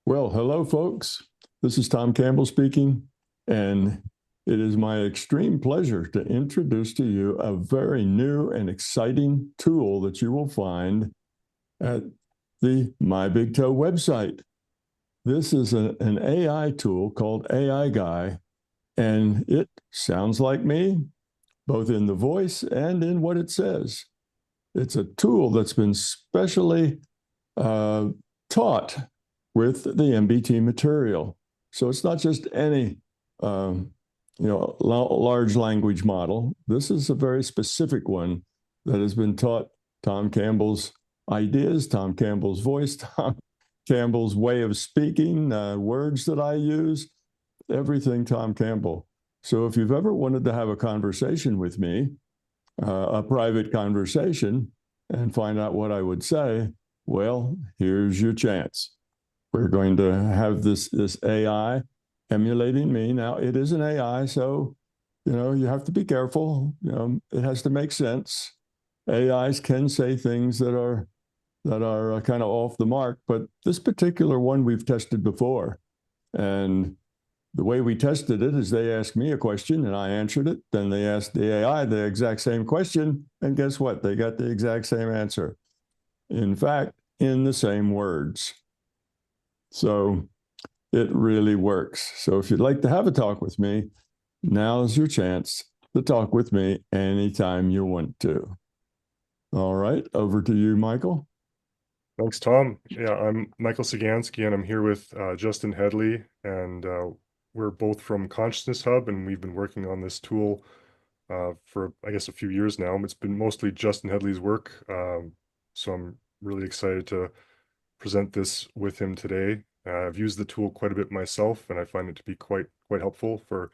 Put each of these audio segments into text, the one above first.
Well, hello, folks. This is Tom Campbell speaking, and it is my extreme pleasure to introduce to you a very new and exciting tool that you will find at the My Big Toe website. This is an AI tool called AI Guy, and it sounds like me, both in the voice and in what it says. It's a tool that's been specially uh, taught with the MBT material. So it's not just any, um, large language model. This is a very specific one that has been taught Tom Campbell's ideas, Tom Campbell's voice, Tom Campbell's way of speaking, words that I use, everything Tom Campbell. So if you've ever wanted to have a conversation with me, a private conversation, and find out what I would say, well, here's your chance. We're going to have this AI emulating me. Now, it is an AI, so you have to be careful. It has to make sense. AIs can say things that are kind of off the mark, but this particular one we've tested before, and the way we tested it is they asked me a question and I answered it. Then they asked the AI the exact same question, and guess what? They got the exact same answer. In fact, in the same words. So it really works. So if you'd like to have a talk with me, now's your chance to talk with me anytime you want to. All right, over to you, Michael. Thanks, Tom. Yeah, I'm Michael Sagansky, and I'm here with Justin Headley, and we're both from Consciousness Hub, and we've been working on this tool for, I guess, a few years now. It's been mostly Justin Headley's work, so I'm really excited to present this with him today. I've used the tool quite a bit myself, and I find it to be quite helpful for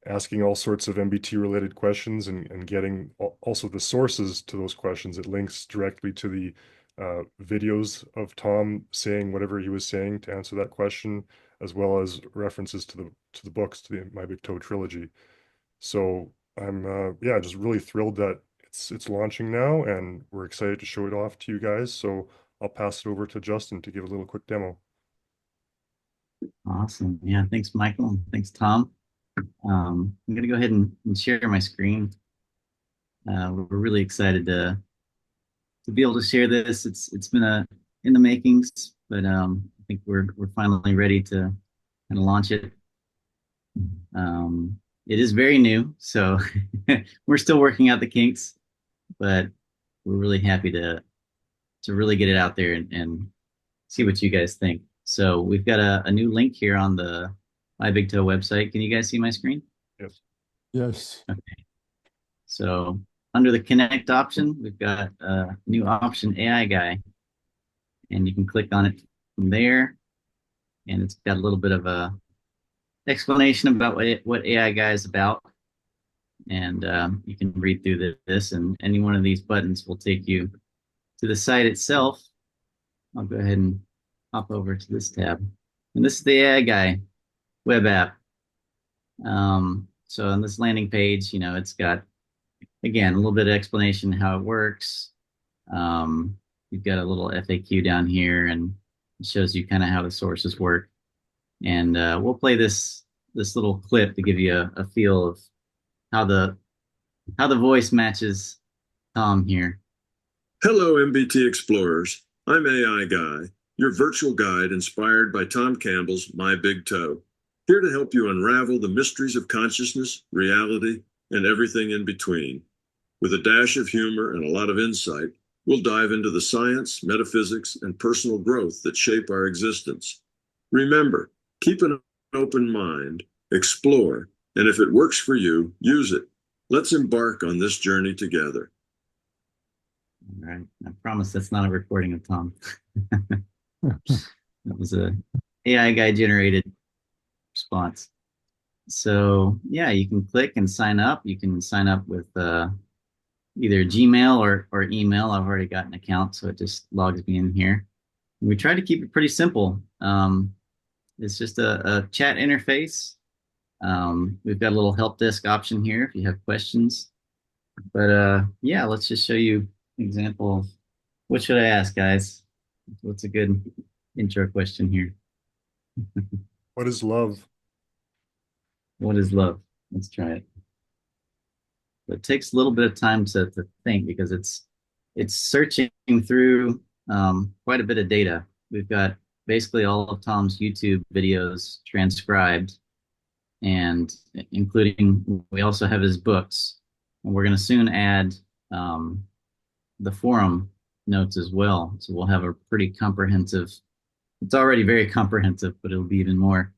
asking all sorts of MBT related questions and getting also the sources to those questions. It links directly to the videos of Tom saying whatever he was saying to answer that question, as well as references to the books, to the My Big Toe trilogy. So I'm yeah, just really thrilled that it's launching now, and we're excited to show it off to you guys. So I'll pass it over to Justin to give a little quick demo. Awesome. Yeah, thanks, Michael. And thanks, Tom. I'm going to go ahead and share my screen. We're really excited to be able to share this. It's been in the makings, but I think we're finally ready to kind of launch it. It is very new, so we're still working out the kinks, but we're really happy to really get it out there and see what you guys think. So we've got a new link here on the My Big Toe website. Can you guys see my screen? Yes. Yes. Okay. So under the connect option, we've got a new option, AI Guy, and you can click on it from there. And it's got a little bit of a explanation about what AI Guy is about. And you can read through this, and any one of these buttons will take you to the site itself. I'll go ahead and hop over to this tab. And this is the AI Guy web app. So on this landing page, it's got, again, a little bit of explanation how it works. You've got a little FAQ down here, and it shows you kind of how the sources work. And we'll play this little clip to give you a feel of how the voice matches Tom here. Hello, MBT Explorers. I'm AI Guy, your virtual guide inspired by Tom Campbell's My Big Toe, here to help you unravel the mysteries of consciousness, reality, and everything in between. With a dash of humor and a lot of insight, we'll dive into the science, metaphysics, and personal growth that shape our existence. Remember, keep an open mind, explore, and if it works for you, use it. Let's embark on this journey together. All right. I promise that's not a recording of Tom. That was a AI Guy generated response. So yeah, you can click and sign up. You can sign up with either Gmail or email. I've already got an account, so it just logs me in here. And we try to keep it pretty simple. It's just a chat interface. We've got a little help desk option here if you have questions. But yeah, let's just show you an example of what should I ask, guys? What's a good intro question here? What is love? What is love? Let's try it. It takes a little bit of time to think because it's searching through quite a bit of data. We've got basically all of Tom's YouTube videos transcribed, and including we also have his books, and we're going to soon add the forum notes as well. So we'll have a pretty comprehensive. It's already very comprehensive, but it'll be even more.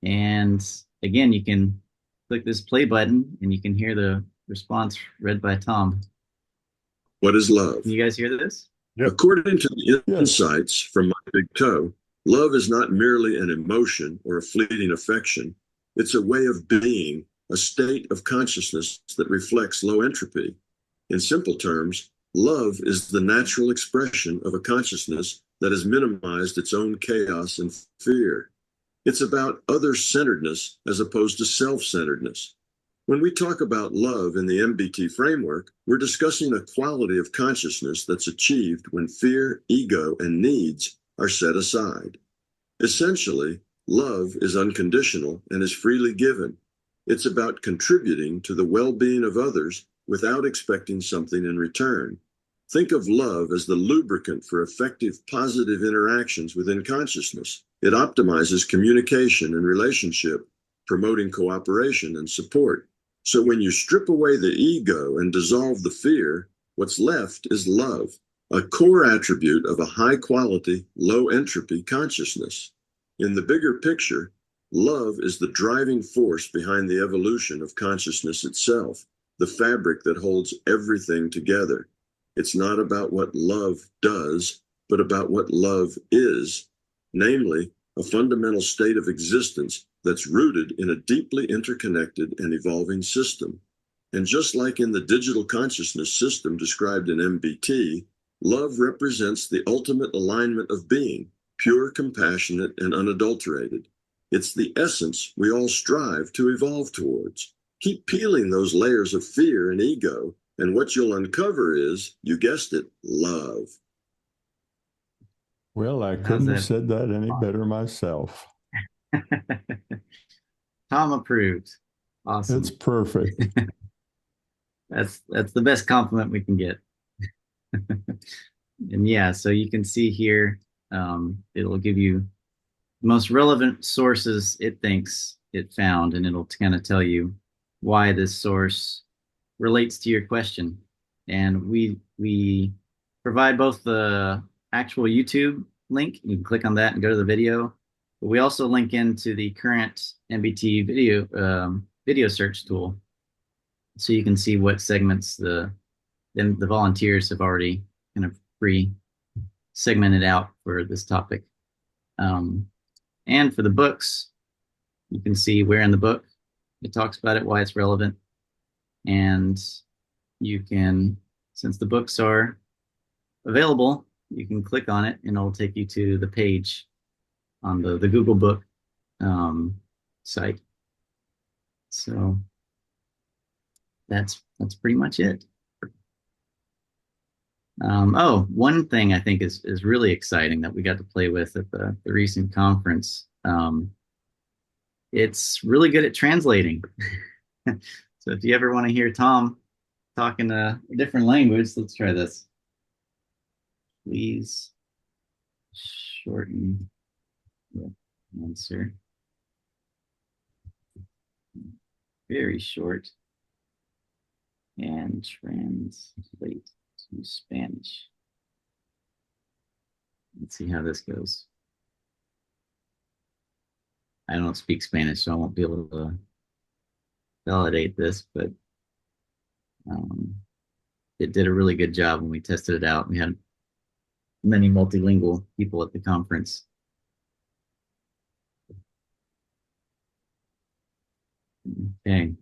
And again, you can click this play button and you can hear the response read by Tom. What is love? Can you guys hear this? Yep. According to the insights from My Big Toe, love is not merely an emotion or a fleeting affection. It's a way of being, a state of consciousness that reflects low entropy. In simple terms, love is the natural expression of a consciousness that has minimized its own chaos and fear. It's about other-centeredness as opposed to self-centeredness. When we talk about love in the MBT framework, we're discussing a quality of consciousness that's achieved when fear, ego, and needs are set aside. Essentially, love is unconditional and is freely given. It's about contributing to the well-being of others without expecting something in return. Think of love as the lubricant for effective positive interactions within consciousness. It optimizes communication and relationship, promoting cooperation and support. So when you strip away the ego and dissolve the fear, what's left is love, a core attribute of a high-quality, low-entropy consciousness. In the bigger picture, love is the driving force behind the evolution of consciousness itself, the fabric that holds everything together. It's not about what love does, but about what love is, namely, a fundamental state of existence that's rooted in a deeply interconnected and evolving system. And just like in the digital consciousness system described in MBT, love represents the ultimate alignment of being, pure, compassionate, and unadulterated. It's the essence we all strive to evolve towards. Keep peeling those layers of fear and ego, and what you'll uncover is, you guessed it, love. Well, I couldn't have said that any better myself. Tom approved. Awesome. It's perfect. That's the best compliment we can get. And yeah, so you can see here, it'll give you the most relevant sources it thinks it found, and it'll kind of tell you why this source relates to your question. And we provide both the actual YouTube link. You can click on that and go to the video. But we also link into the current MBT video search tool, so you can see what segments the volunteers have already kind of pre-segmented out for this topic. And for the books, you can see where in the book it talks about it, why it's relevant. And you can, since the books are available, you can click on it and it'll take you to the page on the Google Book site. So that's pretty much it. Oh, one thing I think is really exciting that we got to play with at the recent conference. It's really good at translating. So if you ever want to hear Tom talk in a different language, let's try this. Please shorten the answer. Very short. And translate to Spanish. Let's see how this goes. I don't speak Spanish, so I won't be able to validate this, but it did a really good job when we tested it out. We had many multilingual people at the conference. Okay,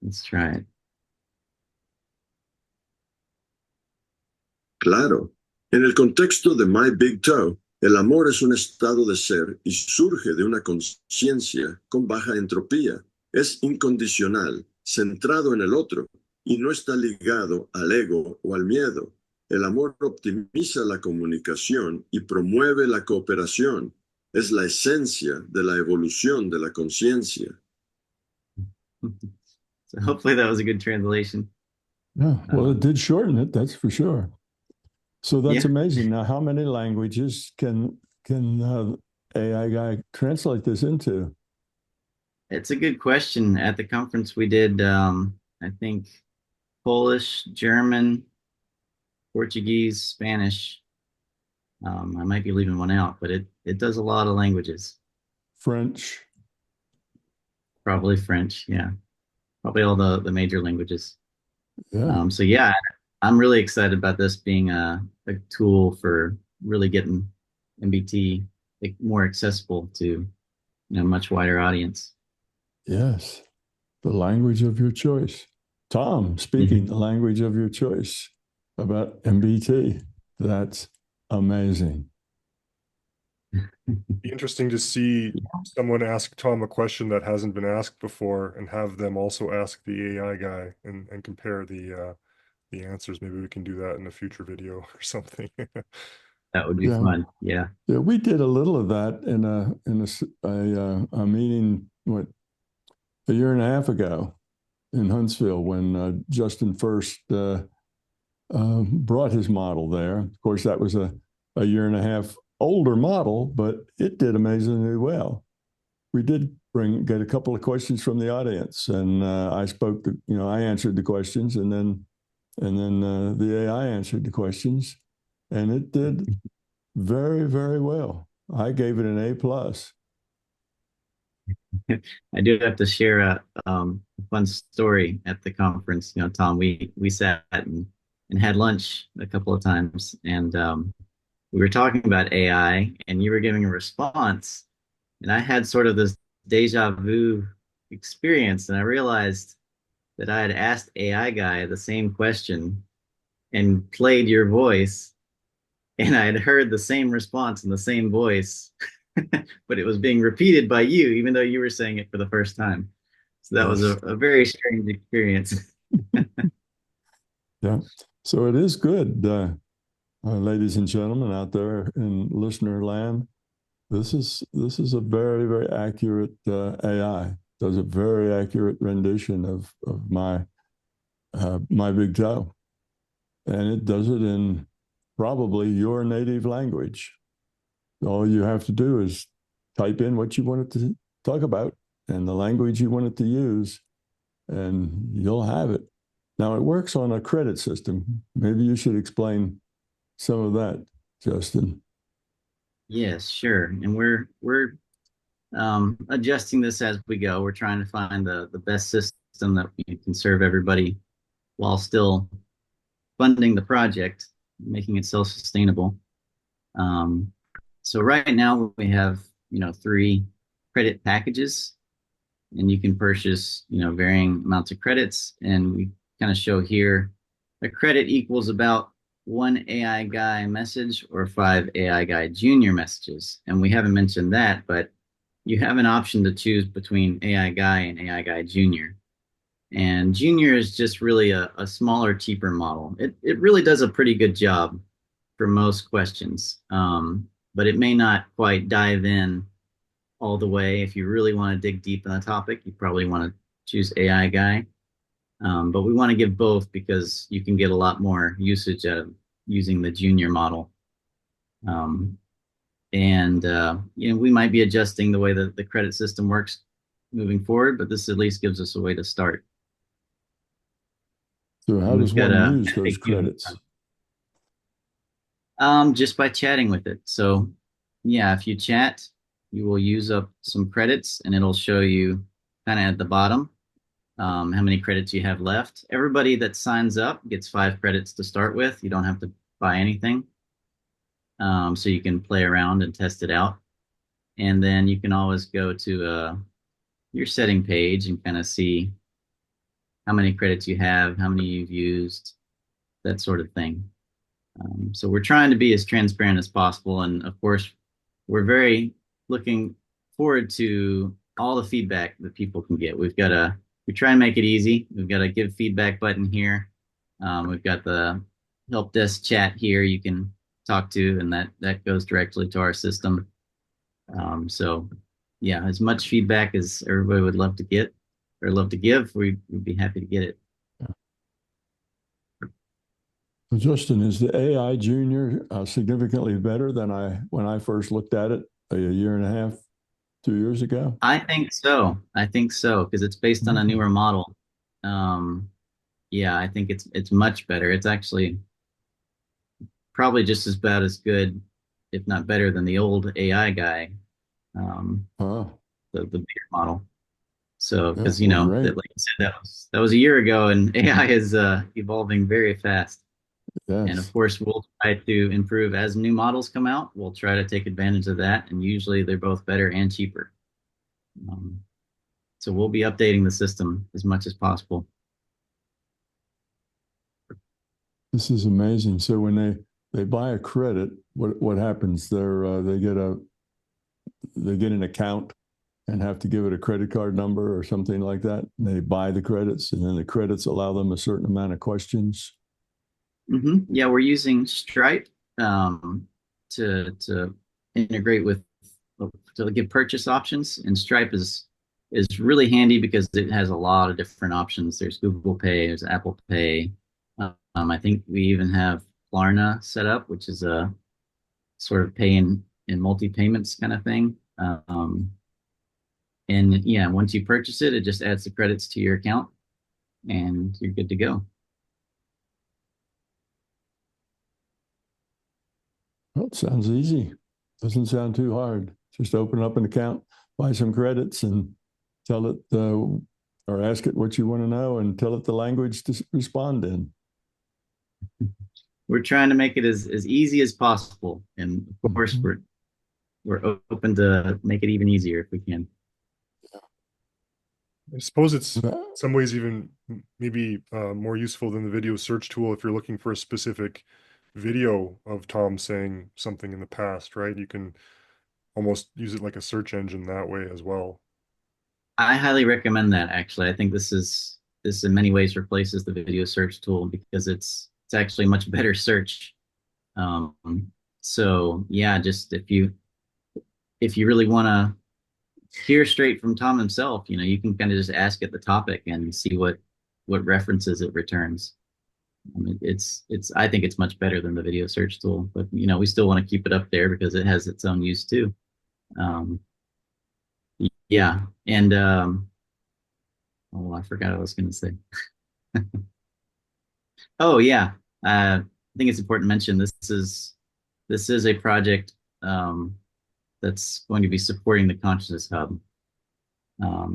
let's try it. Claro. En el contexto de My Big Toe, el amor es un estado de ser y surge de una conciencia con baja entropía. Es incondicional, centrado en el otro, y no está ligado al ego o al miedo. El amor optimiza la comunicación y promueve la cooperación. Es la esencia de la evolución de la conciencia. So hopefully that was a good translation. Yeah, well, it did shorten it, that's for sure. So that's Yeah. amazing. Now, how many languages can AI guy translate this into? It's a good question. At the conference, we did, I think, Polish, German, Portuguese, Spanish. I might be leaving one out, but it does a lot of languages. French. Probably French, yeah. Probably all the major languages. Yeah. So yeah, I'm really excited about this being a tool for really getting MBT more accessible to a much wider audience. Yes. The language of your choice. Tom, speaking the language of your choice about MBT. That's amazing. Be interesting to see someone ask Tom a question that hasn't been asked before and have them also ask the AI guy and compare the answers. Maybe we can do that in a future video or something. That would be fun. Yeah. Yeah, we did a little of that in a meeting a year and a half ago in Huntsville when Justin first brought his model there. Of course, that was a year and a half older model, but it did amazingly well. We did get a couple of questions from the audience, and I answered the questions, and then the AI answered the questions, and it did very, very well. I gave it an A+. I do have to share a fun story at the conference. Tom, we sat and had lunch a couple of times, and we were talking about AI, and you were giving a response, and I had sort of this deja vu experience, and I realized that I had asked AI guy the same question and played your voice, and I had heard the same response in the same voice, but it was being repeated by you, even though you were saying it for the first time. So that was a very strange experience. Yeah. So it is good, ladies and gentlemen out there in listener land. This is a very, very accurate AI. Does a very accurate rendition of my big toe, and it does it in probably your native language. All you have to do is type in what you want it to talk about and the language you want it to use, and you'll have it. Now, it works on a credit system. Maybe you should explain some of that, Justin. Yes, sure. And we're adjusting this as we go. We're trying to find the best system that we can serve everybody while still funding the project, making it self-sustainable. So right now we have 3 credit packages, and you can purchase varying amounts of credits. And we kind of show here a credit equals about 1 AI guy message or 5 AI guy junior messages. And we haven't mentioned that, but you have an option to choose between AI guy and AI guy junior. And junior is just really a smaller, cheaper model. It really does a pretty good job for most questions, but it may not quite dive in all the way. If you really want to dig deep in the topic, you probably want to choose AI guy. But we want to give both because you can get a lot more usage out of using the junior model. We might be adjusting the way that the credit system works moving forward, but this at least gives us a way to start. So how does one use those credits? Just by chatting with it. So yeah, if you chat, you will use up some credits, and it'll show you kind of at the bottom how many credits you have left. Everybody that signs up gets 5 credits to start with. You don't have to buy anything. So you can play around and test it out. And then you can always go to your setting page and kind of see how many credits you have, how many you've used, that sort of thing. So we're trying to be as transparent as possible. And of course, we're very looking forward to all the feedback that people can get. We try and make it easy. We've got a give feedback button here. We've got the help desk chat here you can talk to, and that goes directly to our system. So yeah, as much feedback as everybody would love to get or love to give, we'd be happy to get it. So Justin, is the AI Junior significantly better than when I first looked at it a year and a half, 2 years ago? I think so. I think so, because it's based on a newer model. Yeah, I think it's much better. It's actually probably just as bad as good, if not better than the old AI guy, Oh, the bigger model. So, yeah, because well, great. like you said, that was a year ago, and AI is evolving very fast. And Yes. of course, we'll try to improve as new models come out. We'll try to take advantage of that, and usually they're both better and cheaper. So we'll be updating the system as much as possible. This is amazing. So when they buy a credit, what happens? They get an account and have to give it a credit card number or something like that. And they buy the credits, and then the credits allow them a certain amount of questions. Yeah, we're using Stripe to integrate with to give purchase options, and Stripe is really handy because it has a lot of different options. There's Google Pay, there's Apple Pay. I think we even have Klarna set up, which is a sort of pay in multi-payments kind of thing. And yeah, once you purchase it, it just adds the credits to your account, and you're good to go. Well, it sounds easy. Doesn't sound too hard. Just open up an account, buy some credits, and tell it or ask it what you want to know, and tell it the language to respond in. We're trying to make it as easy as possible, and of course we're open to make it even easier if we can. I suppose it's in some ways even maybe more useful than the video search tool if you're looking for a specific video of Tom saying something in the past, right? You can almost use it like a search engine that way as well. I highly recommend that, actually. I think this in many ways replaces the video search tool because it's actually a much better search. So yeah, just if you really want to hear straight from Tom himself, you can kind of just ask it the topic and see what references it returns. I mean, I think it's much better than the video search tool, but we still want to keep it up there because it has its own use too. Yeah, and I forgot what I was going to say. Oh yeah, I think it's important to mention this is a project that's going to be supporting the Consciousness Hub.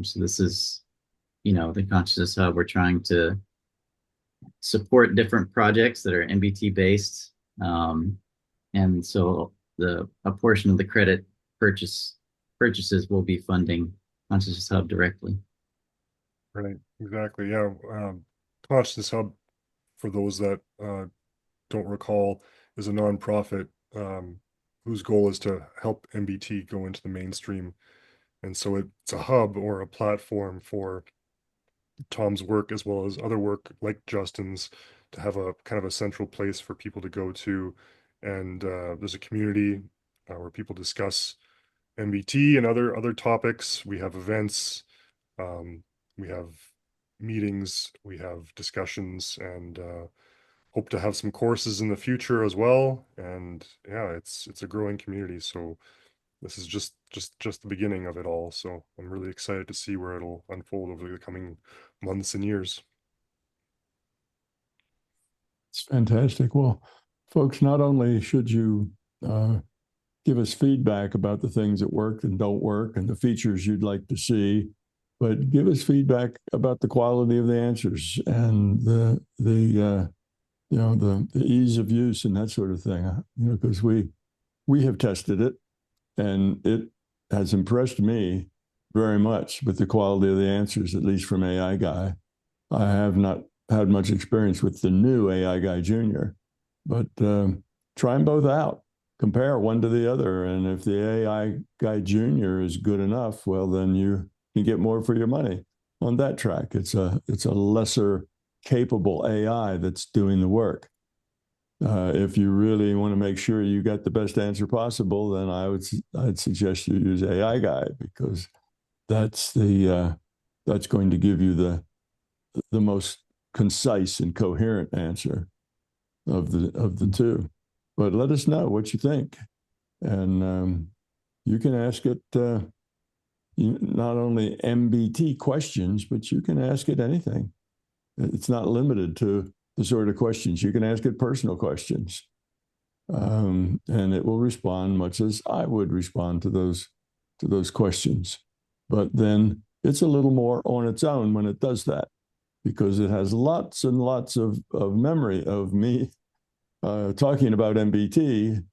So this is, the Consciousness Hub. We're trying to support different projects that are MBT based, and so a portion of the credit purchases will be funding Consciousness Hub directly. Right, exactly. Yeah, Consciousness Hub, for those that don't recall, is a nonprofit whose goal is to help MBT go into the mainstream. And so it's a hub or a platform for Tom's work as well as other work like Justin's to have a kind of a central place for people to go to. And there's a community where people discuss MBT and other topics. We have events, we have meetings, we have discussions, and hope to have some courses in the future as well. And yeah, it's a growing community. So this is just the beginning of it all. So I'm really excited to see where it'll unfold over the coming months and years. It's fantastic. Well, folks, not only should you give us feedback about the things that work and don't work and the features you'd like to see, but give us feedback about the quality of the answers and the ease of use and that sort of thing. Because we have tested it, and it has impressed me very much with the quality of the answers, at least from AI Guy. I have not had much experience with the new AI Guy Junior, but try them both out. Compare one to the other, and if the AI Guy Junior is good enough, well, then you can get more for your money on that track. It's a lesser capable AI that's doing the work. If you really want to make sure you got the best answer possible, then I'd suggest you use AI Guy, because that's going to give you the most concise and coherent answer of the two. But let us know what you think, and you can ask it not only MBT questions, but you can ask it anything. It's not limited to the sort of questions. You can ask it personal questions, and it will respond much as I would respond to those questions. But then it's a little more on its own when it does that, because it has lots and lots of memory of me talking about MBT,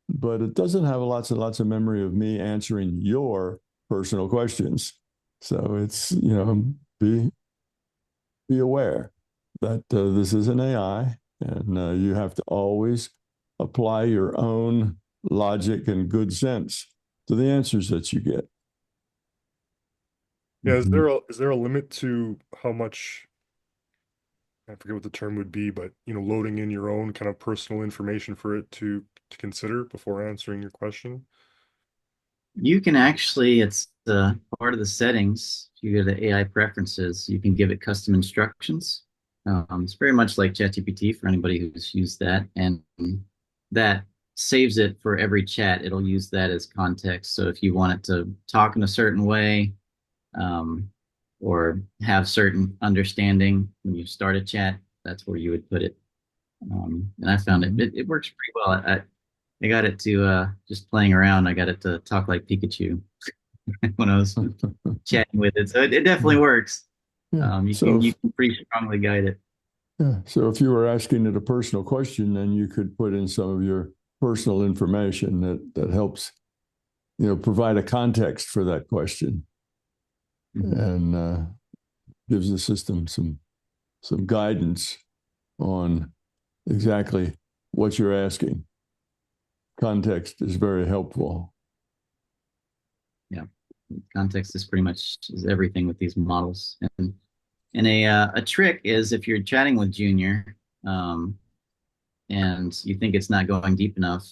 but it doesn't have lots and lots of memory of me answering your personal questions. So it's, be aware that this is an AI, and you have to always apply your own logic and good sense to the answers that you get. Yeah, is there a limit to how much, I forget what the term would be, but loading in your own kind of personal information for it to consider before answering your question? You can actually, it's part of the settings. If you go to AI preferences, you can give it custom instructions. It's very much like ChatGPT for anybody who's used that, and that saves it for every chat. It'll use that as context. So if you want it to talk in a certain way, or have certain understanding when you start a chat, that's where you would put it. And I found it works pretty well. I got it to just playing around. I got it to talk like Pikachu when I was chatting with it. So it definitely works. Yeah. You can pretty strongly guide it. Yeah. So if you were asking it a personal question, then you could put in some of your personal information that helps, provide a context for that question, and gives the system some guidance on exactly what you're asking. Context is very helpful. Yeah, context is pretty much everything with these models. And a trick is, if you're chatting with Junior, and you think it's not going deep enough,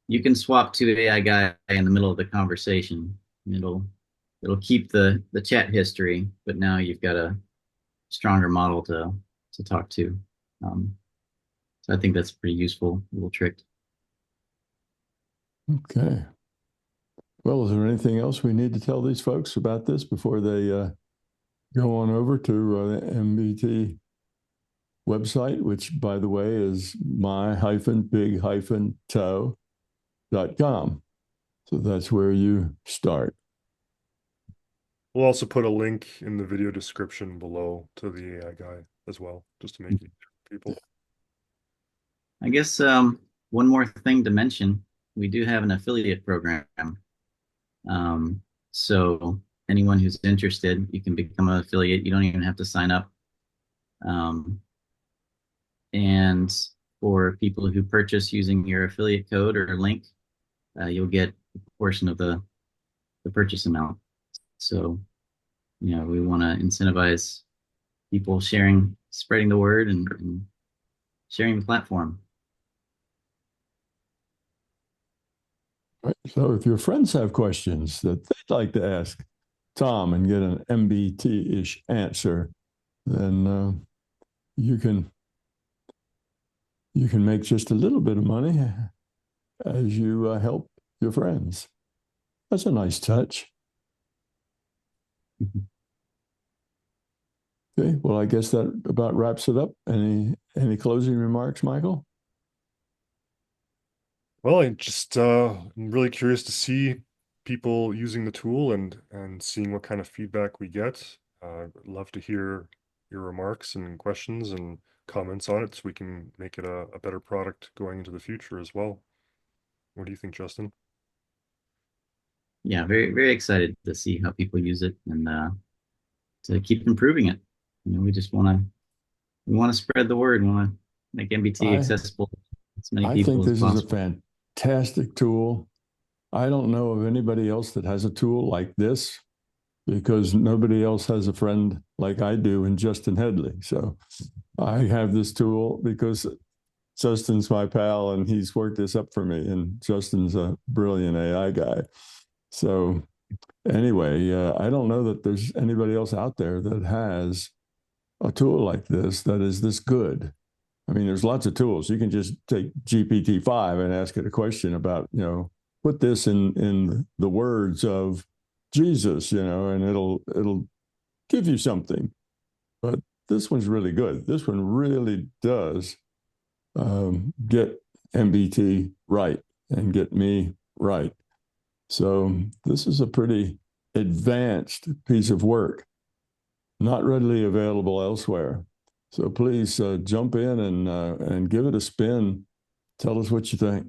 you can swap to AI Guy in the middle of the conversation. It'll keep the chat history, but now you've got a stronger model to talk to. So I think that's a pretty useful little trick. Okay. Well, is there anything else we need to tell these folks about this before they go on over to the MBT website, which, by the way, is my-big-toe.com. So that's where you start. We'll also put a link in the video description below to the AI Guy as well, just to make it easier for people. I guess one more thing to mention, we do have an affiliate program. So anyone who's interested, you can become an affiliate. You don't even have to sign up. And for people who purchase using your affiliate code or link, you'll get a portion of the purchase amount. So, we want to incentivize people spreading the word and sharing the platform. Right. So if your friends have questions that they'd like to ask Tom and get an MBT-ish answer, then you can make just a little bit of money as you help your friends. That's a nice touch. Okay, well, I guess that about wraps it up. Any closing remarks, Michael? Well, I just I'm really curious to see people using the tool and seeing what kind of feedback we get. I'd love to hear your remarks and questions and comments on it, so we can make it a better product going into the future as well. What do you think, Justin? Yeah, very, very excited to see how people use it and to keep improving it. We just want to spread the word. We want to make MBT accessible to as many people as possible. I think this is a fantastic tool. I don't know of anybody else that has a tool like this, because nobody else has a friend like I do in Justin Headley. So I have this tool because Justin's my pal, and he's worked this up for me. And Justin's a brilliant AI guy. So anyway, I don't know that there's anybody else out there that has a tool like this that is this good. I mean, there's lots of tools. You can just take GPT-5 and ask it a question about, put this in the words of Jesus, and it'll give you something. But this one's really good. This one really does get MBT right and get me right. So this is a pretty advanced piece of work, not readily available elsewhere. So please jump in and give it a spin. Tell us what you think.